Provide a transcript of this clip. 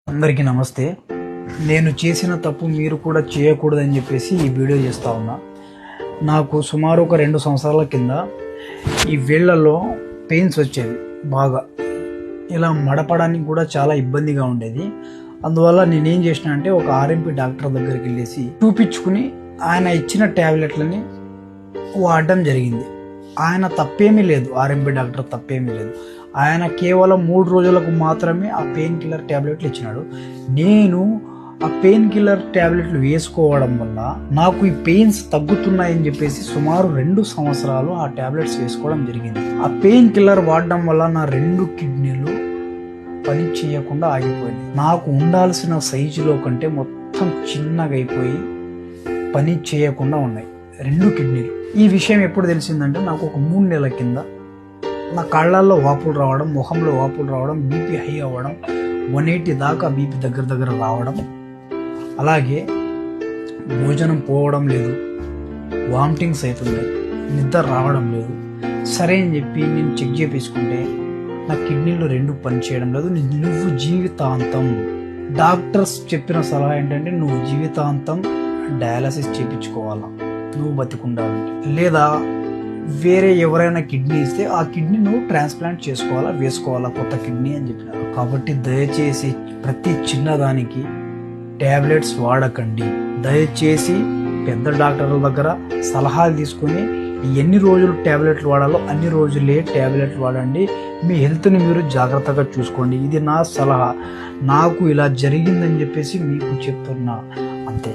అందరికీ నమస్తే. నేను చేసిన తప్పు మీరు కూడా చేయకూడదని చెప్పేసి ఈ వీడియో చేస్తూ ఉన్నా. నాకు సుమారు ఒక 2 సంవత్సరాల కింద ఈ వేళ్లలో పెయిన్స్ వచ్చేవి బాగా. ఇలా మడపడానికి కూడా చాలా ఇబ్బందిగా ఉండేది. అందువల్ల నేనేం చేసిన అంటే ఒక ఆర్ఎంపీ డాక్టర్ దగ్గరికి వెళ్ళేసి చూపించుకుని ఆయన ఇచ్చిన ట్యాబ్లెట్లని వాడడం జరిగింది. ఆయన తప్పేమీ లేదు, ఆర్ఎంపీ డాక్టర్ తప్పేమీ లేదు. ఆయన కేవలం 3 రోజులకు మాత్రమే ఆ పెయిన్ కిల్లర్ ట్యాబ్లెట్లు ఇచ్చినాడు. నేను ఆ పెయిన్ కిల్లర్ ట్యాబ్లెట్లు వేసుకోవడం వల్ల నాకు ఈ పెయిన్స్ తగ్గుతున్నాయని చెప్పేసి సుమారు 2 సంవత్సరాలు ఆ ట్యాబ్లెట్స్ వేసుకోవడం జరిగింది. ఆ పెయిన్ కిల్లర్ వాడడం వల్ల నా 2 కిడ్నీలు పని చేయకుండా ఆగిపోయింది. నాకు ఉండాల్సిన సైజులో కంటే మొత్తం చిన్నగా అయిపోయి పని చేయకుండా ఉన్నాయి 2 కిడ్నీలు. ఈ విషయం ఎప్పుడు తెలిసిందంటే నాకు ఒక 3 నెలల కింద నా కాళ్ళల్లో వాపులు రావడం, ముఖంలో వాపులు రావడం, బీపీ హై అవ్వడం, 180 దాకా బీపీ దగ్గర రావడం, అలాగే భోజనం పోవడం లేదు, వామిటింగ్స్ అవుతున్నాయి, నిద్ర రావడం లేదు. సరే అని చెప్పి నేను చెక్ చేయించుకుంటే నా కిడ్నీలు 2 పని చేయడం లేదు. నువ్వు జీవితాంతం, డాక్టర్స్ చెప్పిన సలహా ఏంటంటే నువ్వు జీవితాంతం డయాలసిస్ చేయించుకోవాలా నువ్వు బతికుండాలంటే, లేదా వేరే ఎవరైనా కిడ్నీ ఇస్తే ఆ కిడ్నీ నువ్వు ట్రాన్స్ప్లాంట్ చేసుకోవాలా, వేసుకోవాలా కొత్త కిడ్నీ అని చెప్పినారు. కాబట్టి దయచేసి ప్రతి చిన్నదానికి ట్యాబ్లెట్స్ వాడకండి. దయచేసి పెద్ద డాక్టర్ల దగ్గర సలహాలు తీసుకొని ఎన్ని రోజులు ట్యాబ్లెట్లు వాడాలో అన్ని రోజులే ట్యాబ్లెట్లు వాడండి. మీ హెల్త్ని మీరు జాగ్రత్తగా చూసుకోండి. ఇది నా సలహా. నాకు ఇలా జరిగిందని చెప్పేసి మీకు చెప్తున్నా, అంతే.